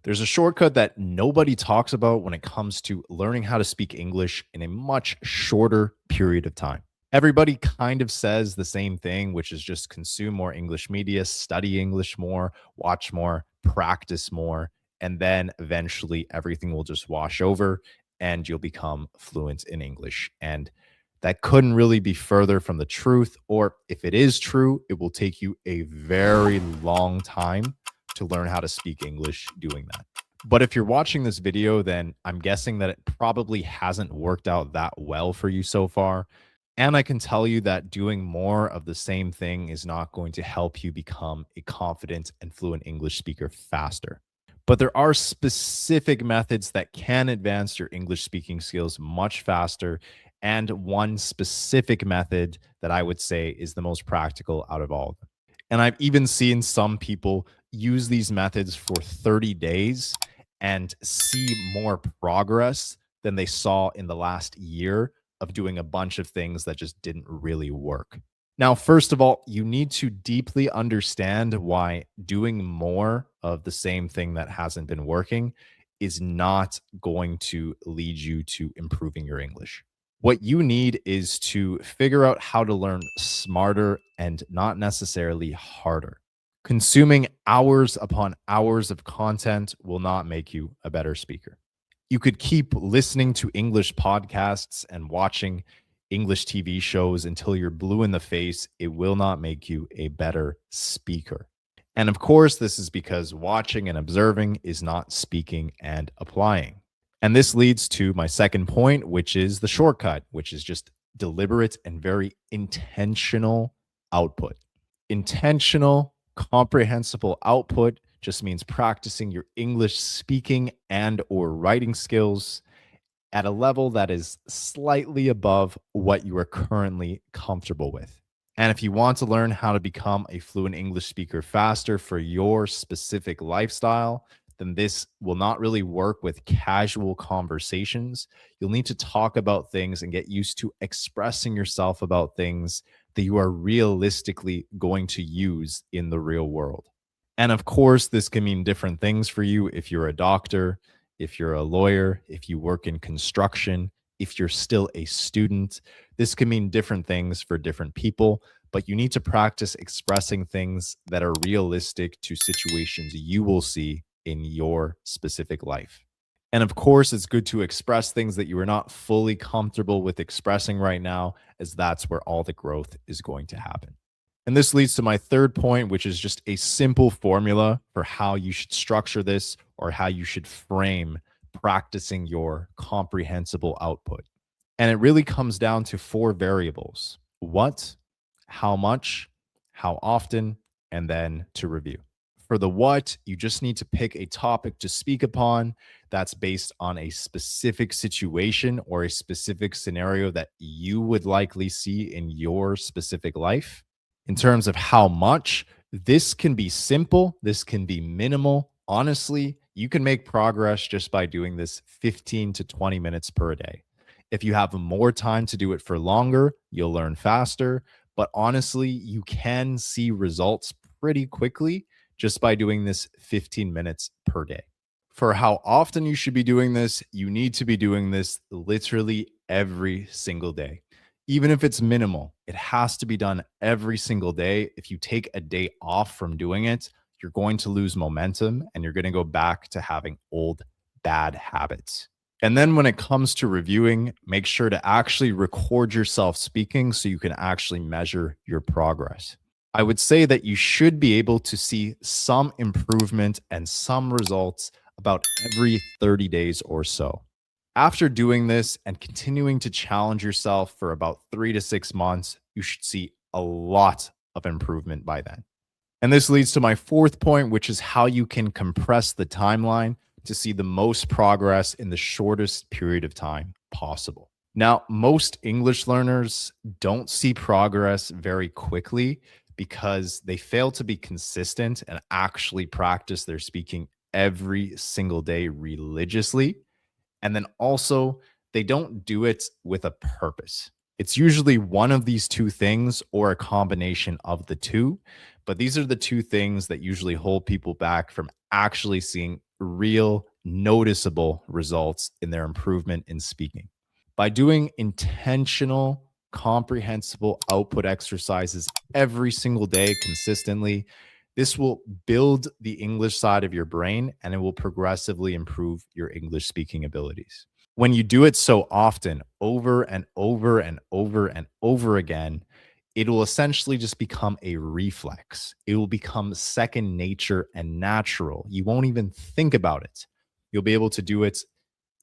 There's a shortcut that nobody talks about when it comes to learning how to speak English in a much shorter period of time. Everybody kind of says the same thing, which is just consume more English media, study English more, watch more, practice more, and then eventually everything will just wash over and you'll become fluent in English. And that couldn't really be further from the truth. Or if it is true, it will take you a very long time to learn how to speak English doing that. But if you're watching this video, then I'm guessing that it probably hasn't worked out that well for you so far. And I can tell you that doing more of the same thing is not going to help you become a confident and fluent English speaker faster. But there are specific methods that can advance your English speaking skills much faster. And one specific method that I would say is the most practical out of all of them. And I've even seen some people use these methods for 30 days and see more progress than they saw in the last year of doing a bunch of things that just didn't really work. Now, first of all, you need to deeply understand why doing more of the same thing that hasn't been working is not going to lead you to improving your English. What you need is to figure out how to learn smarter and not necessarily harder. Consuming hours upon hours of content will not make you a better speaker. You could keep listening to English podcasts and watching English TV shows until you're blue in the face. It will not make you a better speaker. And of course, this is because watching and observing is not speaking and applying. And this leads to my second point, which is the shortcut, which is just deliberate and very intentional output. Intentional, comprehensible output just means practicing your English speaking and or writing skills at a level that is slightly above what you are currently comfortable with. And if you want to learn how to become a fluent English speaker faster for your specific lifestyle, then this will not really work with casual conversations. You'll need to talk about things and get used to expressing yourself about things that you are realistically going to use in the real world. And of course, this can mean different things for you if you're a doctor, if you're a lawyer, if you work in construction, if you're still a student. This can mean different things for different people, but you need to practice expressing things that are realistic to situations you will see in your specific life. And of course, it's good to express things that you are not fully comfortable with expressing right now, as that's where all the growth is going to happen. And this leads to my third point, which is just a simple formula for how you should structure this or how you should frame practicing your comprehensible output. And it really comes down to four variables: what, how much, how often, and then to review. For the what, you just need to pick a topic to speak upon that's based on a specific situation or a specific scenario that you would likely see in your specific life. In terms of how much, this can be simple, this can be minimal. Honestly, you can make progress just by doing this 15 to 20 minutes per day. If you have more time to do it for longer, you'll learn faster. But honestly, you can see results pretty quickly just by doing this 15 minutes per day. For how often you should be doing this, you need to be doing this literally every single day. Even if it's minimal, it has to be done every single day. If you take a day off from doing it, you're going to lose momentum and you're going to go back to having old bad habits. And then when it comes to reviewing, make sure to actually record yourself speaking so you can actually measure your progress. I would say that you should be able to see some improvement and some results about every 30 days or so. After doing this and continuing to challenge yourself for about 3 to 6 months, you should see a lot of improvement by then. And this leads to my fourth point, which is how you can compress the timeline to see the most progress in the shortest period of time possible. Now, most English learners don't see progress very quickly because they fail to be consistent and actually practice their speaking every single day religiously. And then also, they don't do it with a purpose. It's usually one of these two things or a combination of the two. But these are the two things that usually hold people back from actually seeing real noticeable results in their improvement in speaking. By doing intentional, comprehensible output exercises every single day consistently, this will build the English side of your brain and it will progressively improve your English speaking abilities. When you do it so often, over and over and over and over again, it will essentially just become a reflex. It will become second nature and natural. You won't even think about it. You'll be able to do it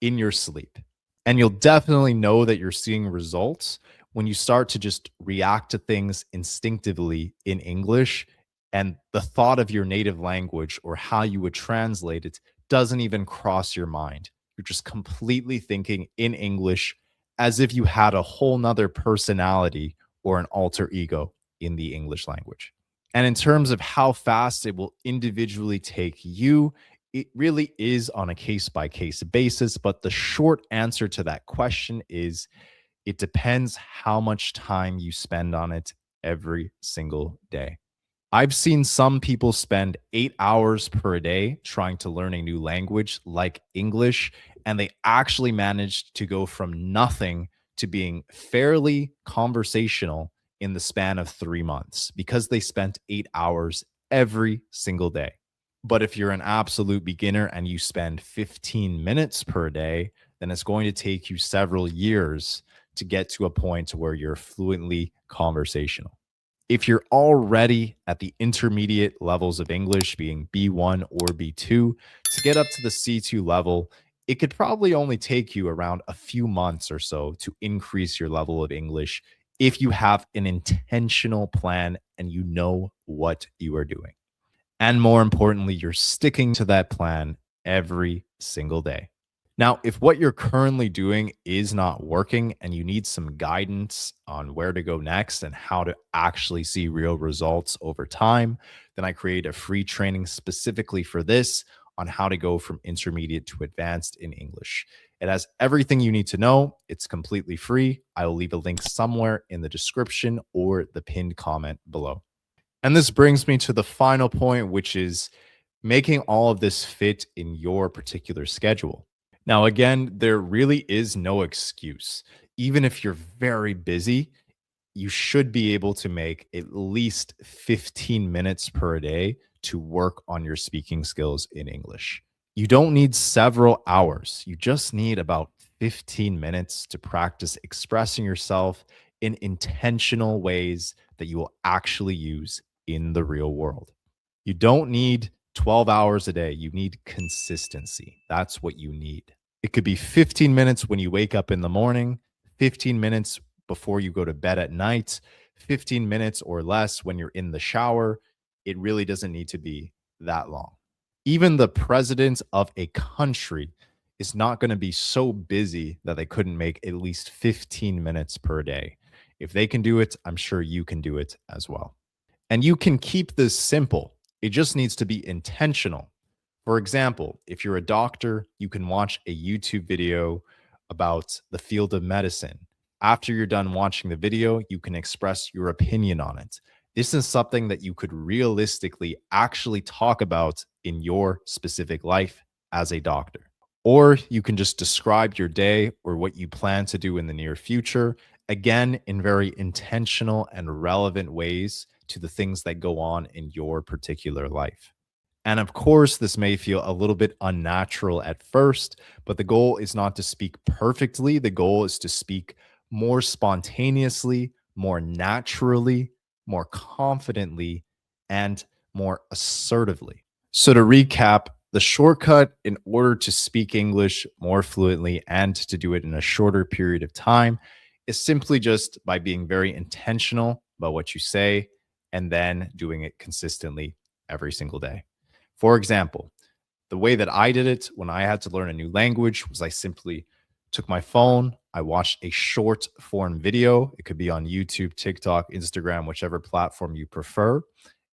in your sleep. And you'll definitely know that you're seeing results when you start to just react to things instinctively in English and the thought of your native language or how you would translate it doesn't even cross your mind. You're just completely thinking in English as if you had a whole nother personality or an alter ego in the English language. And in terms of how fast it will individually take you, it really is on a case by case basis. But the short answer to that question is it depends how much time you spend on it every single day. I've seen some people spend 8 hours per day trying to learn a new language like English, and they actually managed to go from nothing to being fairly conversational in the span of 3 months because they spent 8 hours every single day. But if you're an absolute beginner and you spend 15 minutes per day, then it's going to take you several years to get to a point where you're fluently conversational. If you're already at the intermediate levels of English, being B1 or B2, to get up to the C2 level, it could probably only take you around a few months or so to increase your level of English if you have an intentional plan and you know what you are doing. And more importantly, you're sticking to that plan every single day. Now, if what you're currently doing is not working and you need some guidance on where to go next and how to actually see real results over time, then I create a free training specifically for this on how to go from intermediate to advanced in English. It has everything you need to know. It's completely free. I will leave a link somewhere in the description or the pinned comment below. And this brings me to the final point, which is making all of this fit in your particular schedule. Now, again, there really is no excuse. Even if you're very busy, you should be able to make at least 15 minutes per day to work on your speaking skills in English. You don't need several hours. You just need about 15 minutes to practice expressing yourself in intentional ways that you will actually use in the real world. You don't need 12 hours a day. You need consistency. That's what you need. It could be 15 minutes when you wake up in the morning, 15 minutes before you go to bed at night, 15 minutes or less when you're in the shower. It really doesn't need to be that long. Even the president of a country is not going to be so busy that they couldn't make at least 15 minutes per day. If they can do it, I'm sure you can do it as well. And you can keep this simple. It just needs to be intentional. For example, if you're a doctor, you can watch a YouTube video about the field of medicine. After you're done watching the video, you can express your opinion on it. This is something that you could realistically actually talk about in your specific life as a doctor. Or you can just describe your day or what you plan to do in the near future, again, in very intentional and relevant ways to the things that go on in your particular life. And of course, this may feel a little bit unnatural at first, but the goal is not to speak perfectly. The goal is to speak more spontaneously, more naturally, more confidently, and more assertively. So, to recap, the shortcut in order to speak English more fluently and to do it in a shorter period of time is simply just by being very intentional about what you say and then doing it consistently every single day. For example, the way that I did it when I had to learn a new language was I simply took my phone, I watched a short form video. It could be on YouTube, TikTok, Instagram, whichever platform you prefer.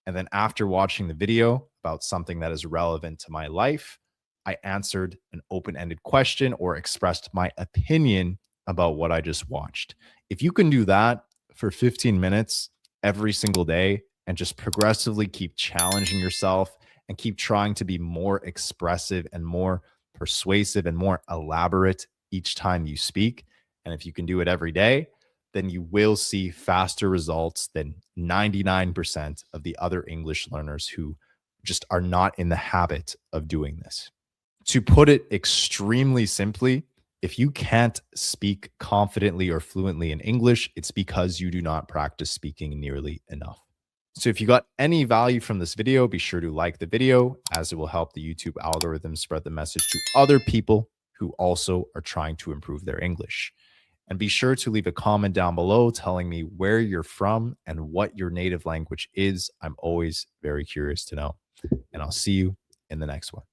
And then after watching the video about something that is relevant to my life, I answered an open ended question or expressed my opinion about what I just watched. If you can do that for 15 minutes every single day and just progressively keep challenging yourself and keep trying to be more expressive and more persuasive and more elaborate each time you speak. And if you can do it every day, then you will see faster results than 99% of the other English learners who just are not in the habit of doing this. To put it extremely simply, if you can't speak confidently or fluently in English, it's because you do not practice speaking nearly enough. So if you got any value from this video, be sure to like the video as it will help the YouTube algorithm spread the message to other people who also are trying to improve their English. And be sure to leave a comment down below telling me where you're from and what your native language is. I'm always very curious to know. And I'll see you in the next one.